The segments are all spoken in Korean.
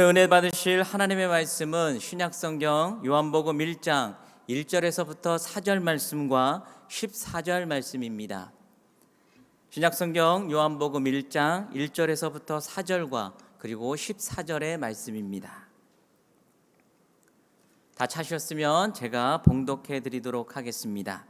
오늘 은혜 받으실 하나님의 말씀은 신약성경 요한복음 1장 1절에서부터 4절 말씀과 14절 말씀입니다. 신약성경 요한복음 1장 1절에서부터 4절과 그리고 14절의 말씀입니다. 다 찾으셨으면 제가 봉독해 드리도록 하겠습니다.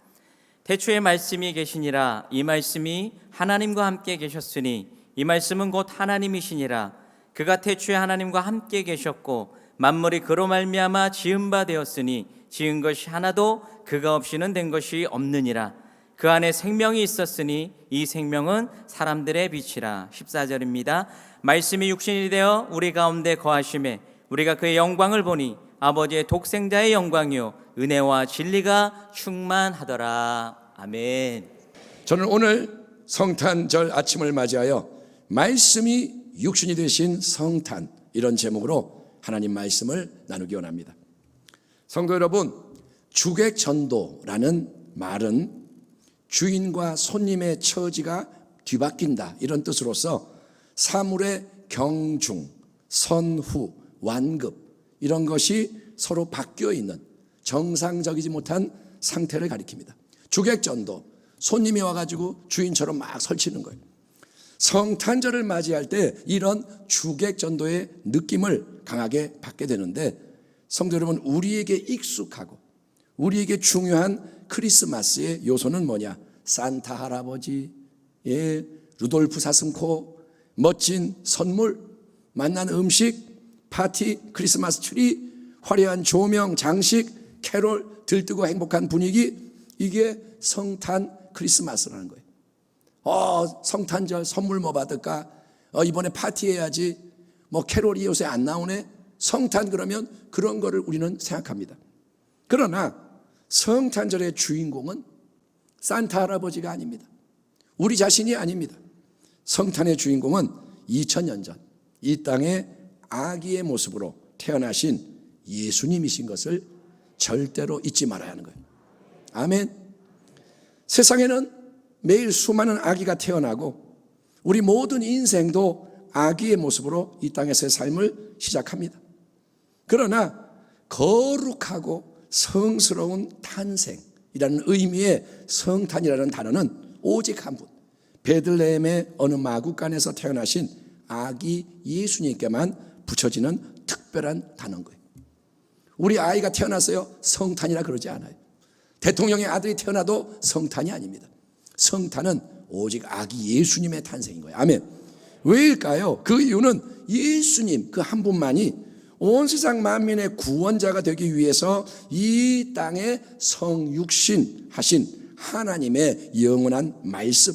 태초에 말씀이 계시니라. 이 말씀이 하나님과 함께 계셨으니 이 말씀은 곧 하나님이시니라. 그가 태초에 하나님과 함께 계셨고 만물이 그로 말미암아 지은 바 되었으니 지은 것이 하나도 그가 없이는 된 것이 없느니라. 그 안에 생명이 있었으니 이 생명은 사람들의 빛이라. 14절입니다. 말씀이 육신이 되어 우리 가운데 거하심에 우리가 그의 영광을 보니 아버지의 독생자의 영광이요 은혜와 진리가 충만하더라. 아멘. 저는 오늘 성탄절 아침을 맞이하여 말씀이 육신이 되신 성탄, 이런 제목으로 하나님 말씀을 나누기 원합니다. 성도 여러분, 주객전도라는 말은 주인과 손님의 처지가 뒤바뀐다, 이런 뜻으로서 사물의 경중, 선후, 완급, 이런 것이 서로 바뀌어 있는 정상적이지 못한 상태를 가리킵니다. 주객전도, 손님이 와가지고 주인처럼 막 설치는 거예요. 성탄절을 맞이할 때 이런 주객전도의 느낌을 강하게 받게 되는데, 성도 여러분, 우리에게 익숙하고 우리에게 중요한 크리스마스의 요소는 뭐냐? 산타 할아버지, 루돌프 사슴코, 멋진 선물, 맛난 음식, 파티, 크리스마스 트리, 화려한 조명, 장식, 캐롤, 들뜨고 행복한 분위기, 이게 성탄 크리스마스라는 거예요. 성탄절 선물 뭐 받을까? 이번에 파티해야지. 캐롤이 요새 안 나오네. 성탄 그러면 그런 거를 우리는 생각합니다. 그러나 성탄절의 주인공은 산타 할아버지가 아닙니다. 우리 자신이 아닙니다. 성탄의 주인공은 2000년 전 이 땅에 아기의 모습으로 태어나신 예수님이신 것을 절대로 잊지 말아야 하는 거예요. 아멘. 세상에는 매일 수많은 아기가 태어나고 우리 모든 인생도 아기의 모습으로 이 땅에서의 삶을 시작합니다. 그러나 거룩하고 성스러운 탄생이라는 의미의 성탄이라는 단어는 오직 한 분, 베들레헴의 어느 마구간에서 태어나신 아기 예수님께만 붙여지는 특별한 단어인 거예요. 우리 아이가 태어났어요, 성탄이라 그러지 않아요. 대통령의 아들이 태어나도 성탄이 아닙니다. 성탄은 오직 아기 예수님의 탄생인 거예요. 아멘. 왜일까요? 그 이유는 예수님 그 한 분만이 온 세상 만민의 구원자가 되기 위해서 이 땅에 성육신 하신 하나님의 영원한 말씀,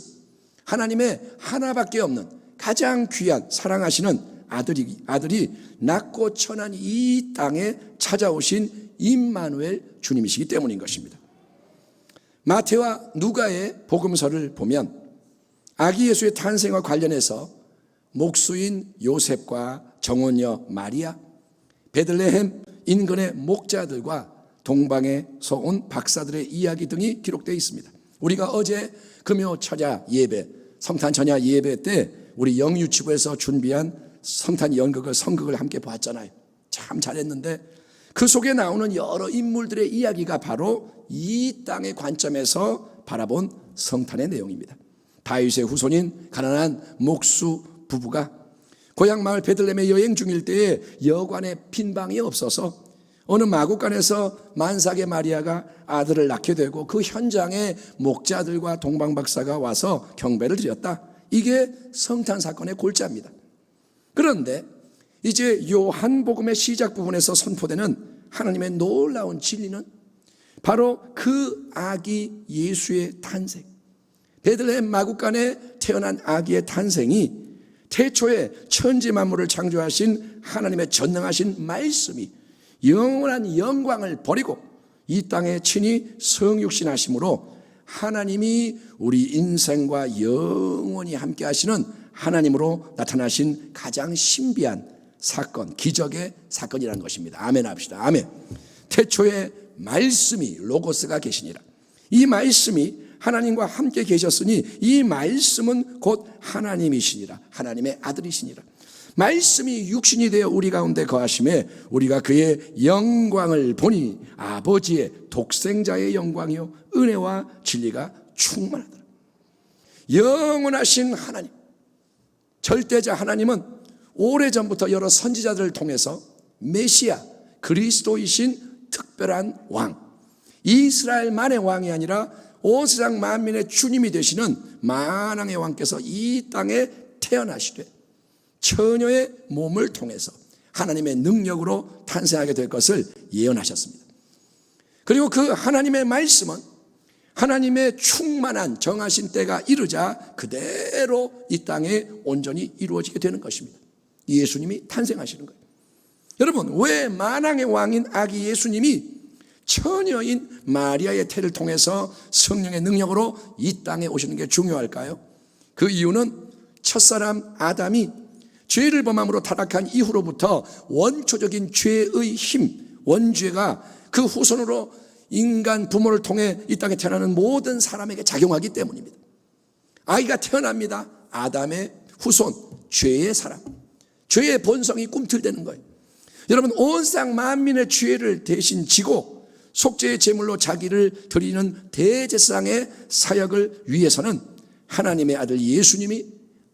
하나님의 하나밖에 없는 가장 귀한 사랑하시는 아들이 낮고 천한 이 땅에 찾아오신 임마누엘 주님이시기 때문인 것입니다. 마태와 누가의 복음서를 보면 아기 예수의 탄생과 관련해서 목수인 요셉과 정혼녀 마리아, 베들레헴 인근의 목자들과 동방에서 온 박사들의 이야기 등이 기록되어 있습니다. 우리가 어제 금요 철야 예배, 성탄 전야 예배 때 우리 영유치부에서 준비한 성탄 연극을, 성극을 함께 보았잖아요. 참 잘했는데 그 속에 나오는 여러 인물들의 이야기가 바로 이 땅의 관점에서 바라본 성탄의 내용입니다. 다윗의 후손인 가난한 목수 부부가 고향 마을 베들레헴에 여행 중일 때에 여관에 빈방이 없어서 어느 마구간에서 만삭의 마리아가 아들을 낳게 되고 그 현장에 목자들과 동방박사가 와서 경배를 드렸다. 이게 성탄 사건의 골자입니다. 그런데 이제 요한복음의 시작 부분에서 선포되는 하나님의 놀라운 진리는 바로 그 아기 예수의 탄생, 베들레헴 마구간에 태어난 아기의 탄생이 태초에 천지 만물을 창조하신 하나님의 전능하신 말씀이 영원한 영광을 버리고 이 땅에 친히 성육신하심으로 하나님이 우리 인생과 영원히 함께 하시는 하나님으로 나타나신 가장 신비한 사건, 기적의 사건이라는 것입니다. 아멘 합시다. 아멘. 태초에 말씀이 로고스가 계시니라. 이 말씀이 하나님과 함께 계셨으니 이 말씀은 곧 하나님이시니라. 하나님의 아들이시니라. 말씀이 육신이 되어 우리 가운데 거하심에 우리가 그의 영광을 보니 아버지의 독생자의 영광이요 은혜와 진리가 충만하더라. 영원하신 하나님, 절대자 하나님은 오래전부터 여러 선지자들을 통해서 메시아 그리스도이신 특별한 왕, 이스라엘만의 왕이 아니라 온 세상 만민의 주님이 되시는 만왕의 왕께서 이 땅에 태어나시되 처녀의 몸을 통해서 하나님의 능력으로 탄생하게 될 것을 예언하셨습니다. 그리고 그 하나님의 말씀은 하나님의 충만한 정하신 때가 이르자 그대로 이 땅에 온전히 이루어지게 되는 것입니다. 예수님이 탄생하시는 거예요. 여러분, 왜 만왕의 왕인 아기 예수님이 처녀인 마리아의 태를 통해서 성령의 능력으로 이 땅에 오시는 게 중요할까요? 그 이유는 첫사람 아담이 죄를 범함으로 타락한 이후로부터 원초적인 죄의 힘, 원죄가 그 후손으로 인간 부모를 통해 이 땅에 태어나는 모든 사람에게 작용하기 때문입니다. 아이가 태어납니다. 아담의 후손, 죄의 사람, 죄의 본성이 꿈틀대는 거예요. 여러분, 온 세상 만민의 죄를 대신 지고 속죄의 제물로 자기를 드리는 대제사장의 사역을 위해서는 하나님의 아들 예수님이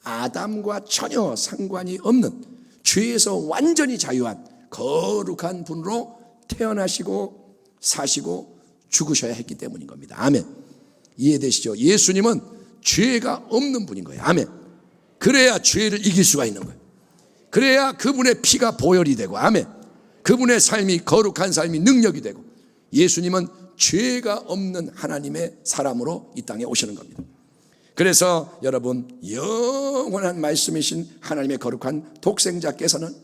아담과 전혀 상관이 없는 죄에서 완전히 자유한 거룩한 분으로 태어나시고 사시고 죽으셔야 했기 때문인 겁니다. 아멘. 이해되시죠? 예수님은 죄가 없는 분인 거예요. 아멘. 그래야 죄를 이길 수가 있는 거예요. 그래야 그분의 피가 보혈이 되고, 아멘, 그분의 삶이 거룩한 삶이 능력이 되고, 예수님은 죄가 없는 하나님의 사람으로 이 땅에 오시는 겁니다. 그래서 여러분, 영원한 말씀이신 하나님의 거룩한 독생자께서는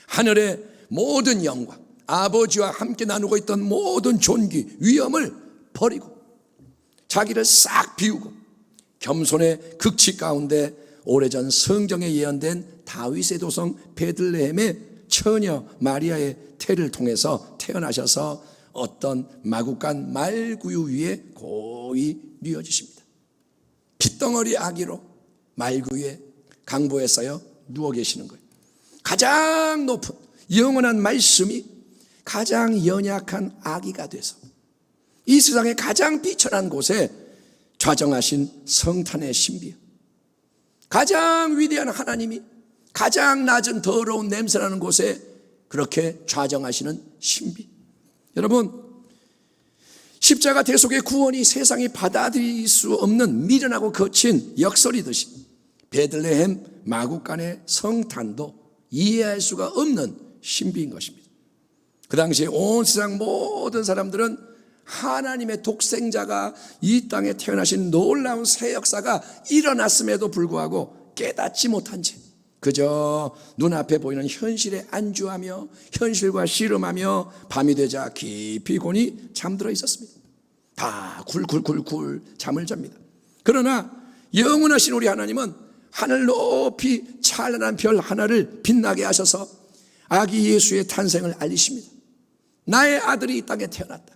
하늘의 모든 영광, 아버지와 함께 나누고 있던 모든 존귀, 위엄을 버리고 자기를 싹 비우고 겸손의 극치 가운데 오래전 성경에 예언된 다윗의 도성 베들레헴의 처녀 마리아의 태를 통해서 태어나셔서 어떤 마구간 말구유 위에 고이 뉘어지십니다. 핏덩어리 아기로 말구유에 강보에 쌓여 누워 계시는 거예요. 가장 높은 영원한 말씀이 가장 연약한 아기가 돼서 이 세상의 가장 비천한 곳에 좌정하신 성탄의 신비요, 가장 위대한 하나님이 가장 낮은 더러운 냄새나는 곳에 그렇게 좌정하시는 신비. 여러분, 십자가 대속의 구원이 세상이 받아들일 수 없는 미련하고 거친 역설이듯이 베들레헴 마구간의 성탄도 이해할 수가 없는 신비인 것입니다. 그 당시에 온 세상 모든 사람들은 하나님의 독생자가 이 땅에 태어나신 놀라운 새 역사가 일어났음에도 불구하고 깨닫지 못한 채 그저 눈앞에 보이는 현실에 안주하며 현실과 씨름하며 밤이 되자 깊이 곤히 잠들어 있었습니다. 다 굴굴굴굴 잠을 잡니다. 그러나 영원하신 우리 하나님은 하늘 높이 찬란한 별 하나를 빛나게 하셔서 아기 예수의 탄생을 알리십니다. 나의 아들이 이 땅에 태어났다.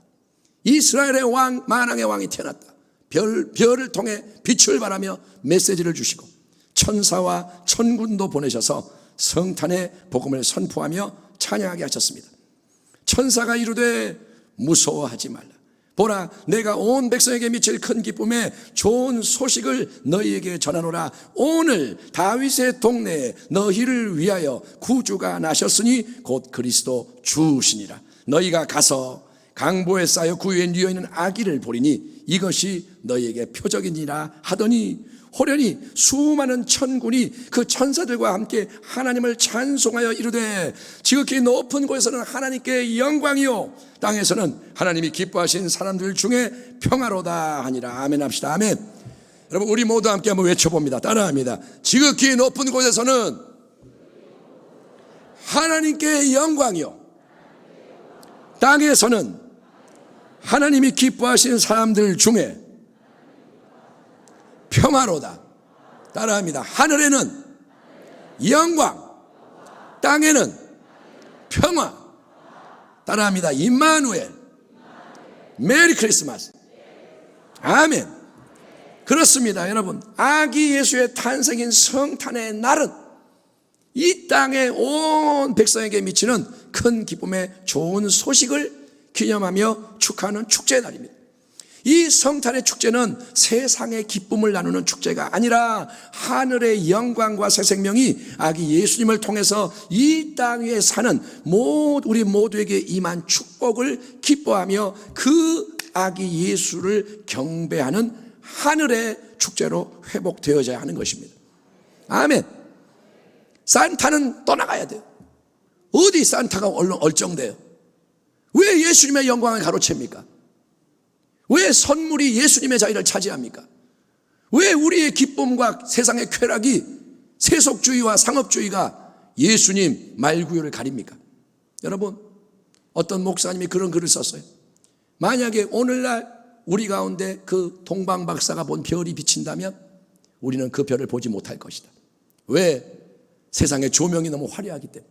이스라엘의 왕, 만왕의 왕이 태어났다. 별을 통해 빛을 발하며 메시지를 주시고 천사와 천군도 보내셔서 성탄의 복음을 선포하며 찬양하게 하셨습니다. 천사가 이르되 무서워하지 말라. 보라, 내가 온 백성에게 미칠 큰 기쁨에 좋은 소식을 너희에게 전하노라. 오늘 다윗의 동네에 너희를 위하여 구주가 나셨으니 곧 그리스도 주시니라. 너희가 가서 강보에 쌓여 구유에 뉘어있는 아기를 보리니 이것이 너희에게 표적이니라 하더니 호련히 수많은 천군이 그 천사들과 함께 하나님을 찬송하여 이르되 지극히 높은 곳에서는 하나님께 영광이요 땅에서는 하나님이 기뻐하신 사람들 중에 평화로다 하니라. 아멘 합시다. 아멘. 여러분, 우리 모두 함께 한번 외쳐봅니다. 따라합니다. 지극히 높은 곳에서는 하나님께 영광이요 땅에서는 하나님이 기뻐하신 사람들 중에 평화로다. 따라합니다. 하늘에는 영광, 땅에는 평화. 따라합니다. 임마누엘. 메리 크리스마스. 아멘. 그렇습니다. 여러분, 아기 예수의 탄생인 성탄의 날은 이 땅의 온 백성에게 미치는 큰 기쁨의 좋은 소식을 기념하며 축하하는 축제의 날입니다. 이 성탄의 축제는 세상의 기쁨을 나누는 축제가 아니라 하늘의 영광과 새 생명이 아기 예수님을 통해서 이 땅 위에 사는 우리 모두에게 임한 축복을 기뻐하며 그 아기 예수를 경배하는 하늘의 축제로 회복되어져야 하는 것입니다. 아멘. 산타는 떠나가야 돼요. 어디 산타가 얼쩡대요? 왜 예수님의 영광을 가로챕니까? 왜 선물이 예수님의 자리를 차지합니까? 왜 우리의 기쁨과 세상의 쾌락이 세속주의와 상업주의가 예수님 말구유를 가립니까? 여러분, 어떤 목사님이 그런 글을 썼어요. 만약에 오늘날 우리 가운데 그 동방박사가 본 별이 비친다면 우리는 그 별을 보지 못할 것이다. 왜? 세상의 조명이 너무 화려하기 때문에,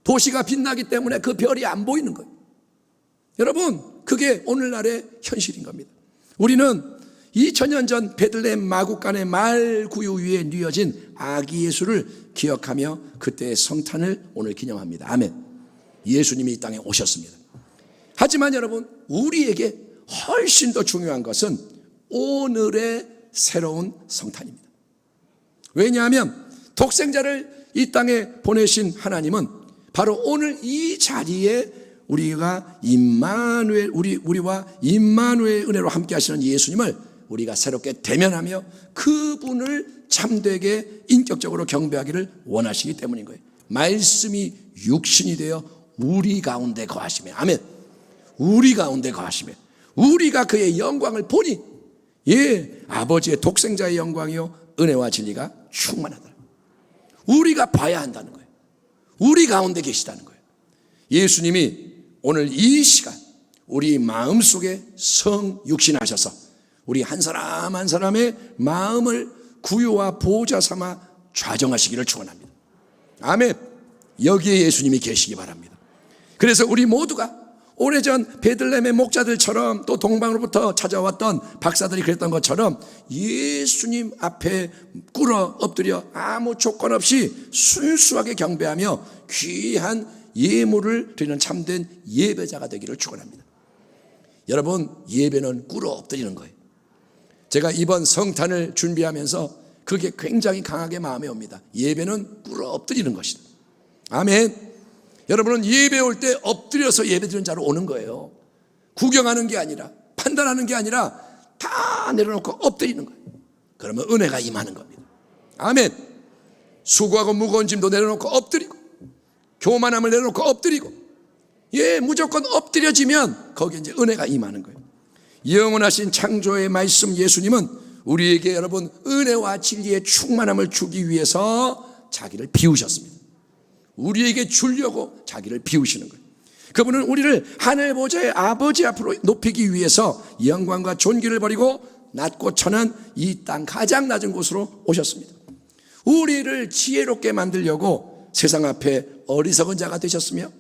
도시가 빛나기 때문에 그 별이 안 보이는 거예요. 여러분, 그게 오늘날의 현실인 겁니다. 우리는 2000년 전 베들레헴 마구간의 말구유 위에 뉘어진 아기 예수를 기억하며 그때의 성탄을 오늘 기념합니다. 아멘. 예수님이 이 땅에 오셨습니다. 하지만 여러분, 우리에게 훨씬 더 중요한 것은 오늘의 새로운 성탄입니다. 왜냐하면 독생자를 이 땅에 보내신 하나님은 바로 오늘 이 자리에 우리와 임마누엘 은혜로 함께 하시는 예수님을 우리가 새롭게 대면하며 그분을 참되게 인격적으로 경배하기를 원하시기 때문인 거예요. 말씀이 육신이 되어 우리 가운데 거하시며, 아멘. 우리 가운데 거하시며 우리가 그의 영광을 보니 아버지의 독생자의 영광이요 은혜와 진리가 충만하다. 우리가 봐야 한다는 거예요. 우리 가운데 계시다는 거예요. 예수님이 오늘 이 시간 우리 마음속에 성육신하셔서 우리 한 사람 한 사람의 마음을 구유와 보호자 삼아 좌정하시기를 축원합니다. 아멘. 여기에 예수님이 계시기 바랍니다. 그래서 우리 모두가 오래전 베들레헴의 목자들처럼 또 동방으로부터 찾아왔던 박사들이 그랬던 것처럼 예수님 앞에 꿇어 엎드려 아무 조건 없이 순수하게 경배하며 귀한 예물을 드리는 참된 예배자가 되기를 축원합니다. 여러분, 예배는 꿇어 엎드리는 거예요. 제가 이번 성탄을 준비하면서 그게 굉장히 강하게 마음에 옵니다. 예배는 꿇어 엎드리는 것이다. 아멘. 여러분은 예배 올 때 엎드려서 예배 드리는 자로 오는 거예요. 구경하는 게 아니라, 판단하는 게 아니라 다 내려놓고 엎드리는 거예요. 그러면 은혜가 임하는 겁니다. 아멘. 수고하고 무거운 짐도 내려놓고 엎드리고, 교만함을 내려놓고 엎드리고, 무조건 엎드려지면 거기에 이제 은혜가 임하는 거예요. 영원하신 창조의 말씀 예수님은 우리에게 여러분 은혜와 진리의 충만함을 주기 위해서 자기를 비우셨습니다. 우리에게 주려고 자기를 비우시는 거예요. 그분은 우리를 하늘 보좌의 아버지 앞으로 높이기 위해서 영광과 존귀를 버리고 낮고 천한 이 땅 가장 낮은 곳으로 오셨습니다. 우리를 지혜롭게 만들려고 세상 앞에 어리석은 자가 되셨으며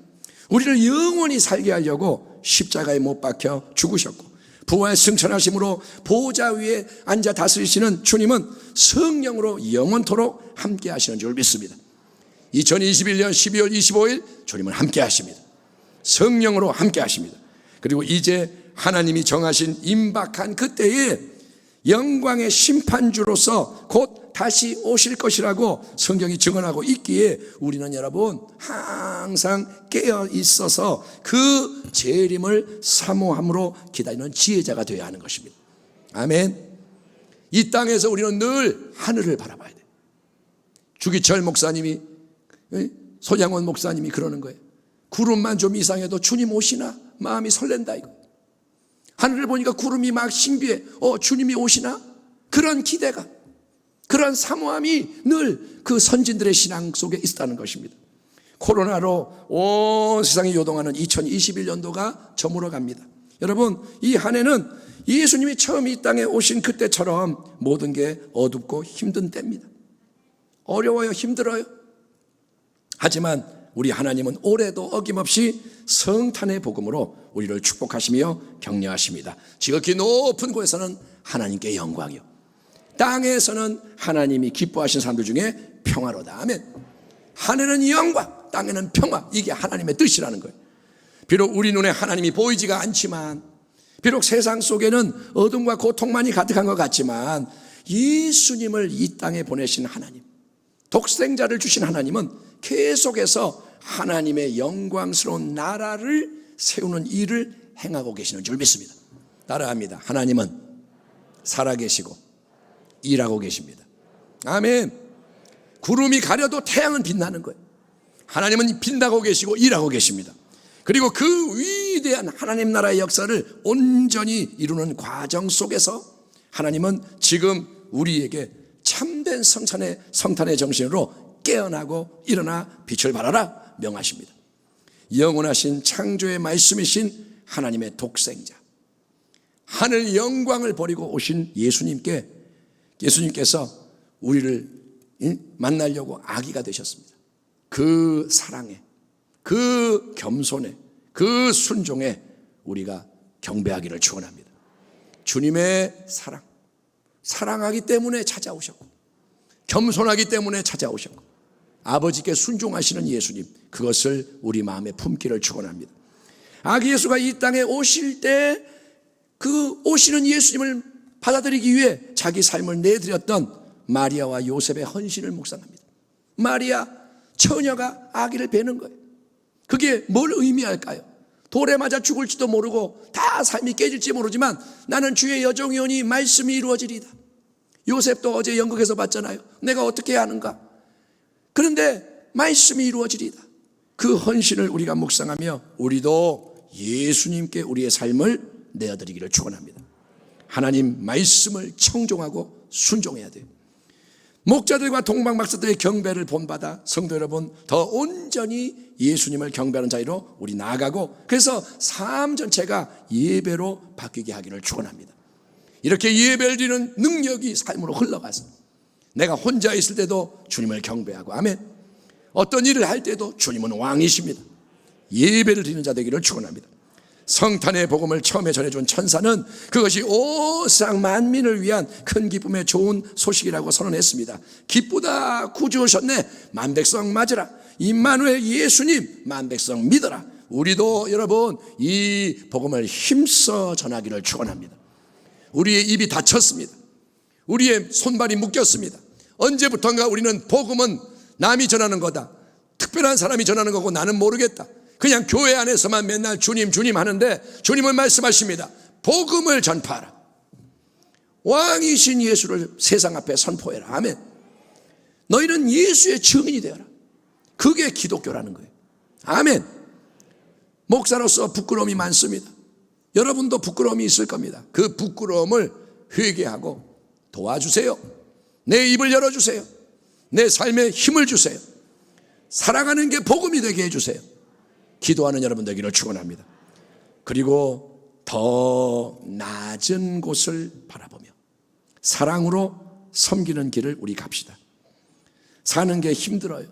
우리를 영원히 살게 하려고 십자가에 못 박혀 죽으셨고 부활 승천하심으로 보좌 위에 앉아 다스리시는 주님은 성령으로 영원토록 함께 하시는 줄 믿습니다. 2021년 12월 25일 주님은 함께 하십니다. 성령으로 함께 하십니다. 그리고 이제 하나님이 정하신 임박한 그때에 영광의 심판주로서 곧 다시 오실 것이라고 성경이 증언하고 있기에 우리는 여러분 항상 깨어 있어서 그 재림을 사모함으로 기다리는 지혜자가 되어야 하는 것입니다. 아멘. 이 땅에서 우리는 늘 하늘을 바라봐야 돼요. 주기철 목사님이, 손양원 목사님이 그러는 거예요. 구름만 좀 이상해도 주님 오시나 마음이 설렌다 이거. 하늘을 보니까 구름이 막 신비해. 주님이 오시나? 그런 기대가, 그런 사모함이 늘 그 선진들의 신앙 속에 있었다는 것입니다. 코로나로 온 세상이 요동하는 2021년도가 저물어 갑니다. 여러분, 이 한 해는 예수님이 처음 이 땅에 오신 그때처럼 모든 게 어둡고 힘든 때입니다. 어려워요, 힘들어요. 하지만 우리 하나님은 올해도 어김없이 성탄의 복음으로 우리를 축복하시며 격려하십니다. 지극히 높은 곳에서는 하나님께 영광이요, 땅에서는 하나님이 기뻐하신 사람들 중에 평화로다. 아멘. 하늘은 영광, 땅에는 평화. 이게 하나님의 뜻이라는 거예요. 비록 우리 눈에 하나님이 보이지가 않지만, 비록 세상 속에는 어둠과 고통만이 가득한 것 같지만, 예수님을 이 땅에 보내신 하나님, 독생자를 주신 하나님은 계속해서 하나님의 영광스러운 나라를 세우는 일을 행하고 계시는 줄 믿습니다. 따라합니다. 하나님은 살아계시고 일하고 계십니다. 아멘. 구름이 가려도 태양은 빛나는 거예요. 하나님은 빛나고 계시고 일하고 계십니다. 그리고 그 위대한 하나님 나라의 역사를 온전히 이루는 과정 속에서 하나님은 지금 우리에게 참된 성탄의 정신으로 깨어나고 일어나 빛을 발하라 명하십니다. 영원하신 창조의 말씀이신 하나님의 독생자, 하늘 영광을 버리고 오신 예수님께서 우리를 만나려고 아기가 되셨습니다. 그 사랑에, 그 겸손에, 그 순종에 우리가 경배하기를 축원합니다. 주님의 사랑하기 때문에 찾아오셨고, 겸손하기 때문에 찾아오셨고, 아버지께 순종하시는 예수님, 그것을 우리 마음에 품기를 축원합니다. 아기 예수가 이 땅에 오실 때 그 오시는 예수님을 받아들이기 위해 자기 삶을 내드렸던 마리아와 요셉의 헌신을 묵상합니다. 마리아 처녀가 아기를 베는 거예요. 그게 뭘 의미할까요? 돌에 맞아 죽을지도 모르고 다 삶이 깨질지 모르지만 나는 주의 여종이오니 말씀이 이루어지리다. 요셉도 어제 연극에서 봤잖아요. 내가 어떻게 해야 하는가? 그런데 말씀이 이루어지리다. 그 헌신을 우리가 묵상하며 우리도 예수님께 우리의 삶을 내어드리기를 축원합니다. 하나님 말씀을 청종하고 순종해야 돼요. 목자들과 동방박사들의 경배를 본받아 성도 여러분 더 온전히 예수님을 경배하는 자리로 우리 나아가고, 그래서 삶 전체가 예배로 바뀌게 하기를 축원합니다. 이렇게 예배를 드리는 능력이 삶으로 흘러가서 내가 혼자 있을 때도 주님을 경배하고, 아멘. 어떤 일을 할 때도 주님은 왕이십니다. 예배를 드리는 자 되기를 축원합니다. 성탄의 복음을 처음에 전해준 천사는 그것이 온 세상 만민을 위한 큰 기쁨의 좋은 소식이라고 선언했습니다. 기쁘다, 구주 오셨네, 만백성 맞으라, 임마누엘 예수님, 만백성 믿어라. 우리도 여러분 이 복음을 힘써 전하기를 축원합니다. 우리의 입이 닫혔습니다. 우리의 손발이 묶였습니다. 언제부턴가 우리는 복음은 남이 전하는 거다, 특별한 사람이 전하는 거고 나는 모르겠다, 그냥 교회 안에서만 맨날 주님 주님 하는데, 주님은 말씀하십니다. 복음을 전파하라. 왕이신 예수를 세상 앞에 선포해라. 아멘. 너희는 예수의 증인이 되어라. 그게 기독교라는 거예요. 아멘. 목사로서 부끄러움이 많습니다. 여러분도 부끄러움이 있을 겁니다. 그 부끄러움을 회개하고 도와주세요. 내 입을 열어주세요. 내 삶에 힘을 주세요. 살아가는 게 복음이 되게 해주세요. 기도하는 여러분 되기를 축원합니다. 그리고 더 낮은 곳을 바라보며 사랑으로 섬기는 길을 우리 갑시다. 사는 게 힘들어요.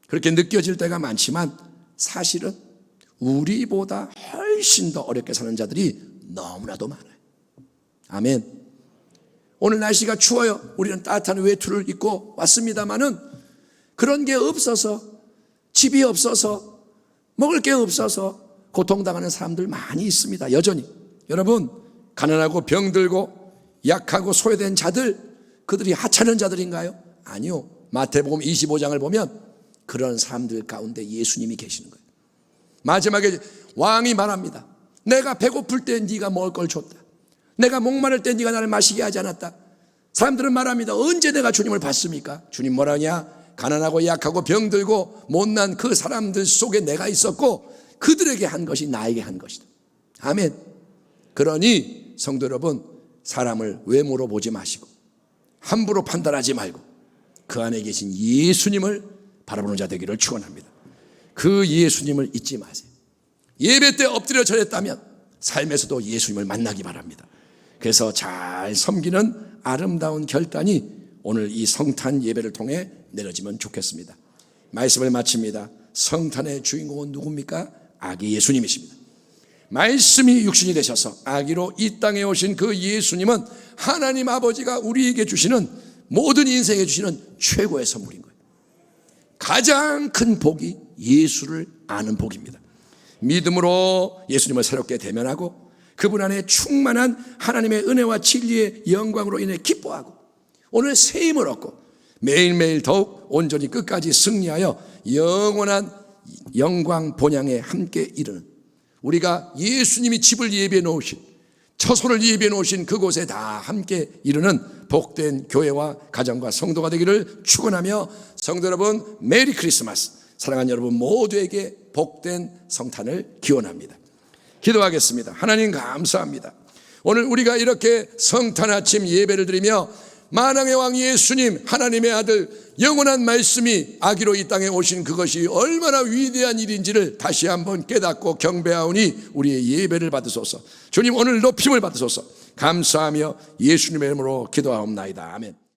그렇게 느껴질 때가 많지만 사실은 우리보다 훨씬 더 어렵게 사는 자들이 너무나도 많아요. 아멘. 오늘 날씨가 추워요. 우리는 따뜻한 외투를 입고 왔습니다마는 그런 게 없어서, 집이 없어서, 먹을 게 없어서 고통당하는 사람들 많이 있습니다. 여전히. 여러분, 가난하고 병들고 약하고 소외된 자들, 그들이 하찮은 자들인가요? 아니요. 마태복음 25장을 보면 그런 사람들 가운데 예수님이 계시는 거예요. 마지막에 왕이 말합니다. 내가 배고플 때 네가 먹을 걸 줬다. 내가 목마를 때 네가 나를 마시게 하지 않았다. 사람들은 말합니다. 언제 내가 주님을 봤습니까? 주님 뭐라냐? 가난하고 약하고 병들고 못난 그 사람들 속에 내가 있었고 그들에게 한 것이 나에게 한 것이다. 아멘. 그러니 성도 여러분, 사람을 외모로 보지 마시고 함부로 판단하지 말고 그 안에 계신 예수님을 바라보는 자 되기를 축원합니다. 그 예수님을 잊지 마세요. 예배 때 엎드려 절했다면 삶에서도 예수님을 만나기 바랍니다. 그래서 잘 섬기는 아름다운 결단이 오늘 이 성탄 예배를 통해 내려지면 좋겠습니다. 말씀을 마칩니다. 성탄의 주인공은 누굽니까? 아기 예수님이십니다. 말씀이 육신이 되셔서 아기로 이 땅에 오신 그 예수님은 하나님 아버지가 우리에게 주시는, 모든 인생에 주시는 최고의 선물인 거예요. 가장 큰 복이 예수를 아는 복입니다. 믿음으로 예수님을 새롭게 대면하고 그분 안에 충만한 하나님의 은혜와 진리의 영광으로 인해 기뻐하고 오늘 새 힘을 얻고 매일매일 더욱 온전히 끝까지 승리하여 영원한 영광 본향에 함께 이르는, 우리가 예수님이 집을 예비해 놓으신, 처소를 예비해 놓으신 그곳에 다 함께 이르는 복된 교회와 가정과 성도가 되기를 축원하며, 성도 여러분 메리 크리스마스. 사랑하는 여러분 모두에게 복된 성탄을 기원합니다. 기도하겠습니다. 하나님 감사합니다. 오늘 우리가 이렇게 성탄 아침 예배를 드리며 만왕의 왕 예수님, 하나님의 아들, 영원한 말씀이 아기로 이 땅에 오신 그것이 얼마나 위대한 일인지를 다시 한번 깨닫고 경배하오니 우리의 예배를 받으소서. 주님 오늘 높임을 받으소서. 감사하며 예수님의 이름으로 기도하옵나이다. 아멘.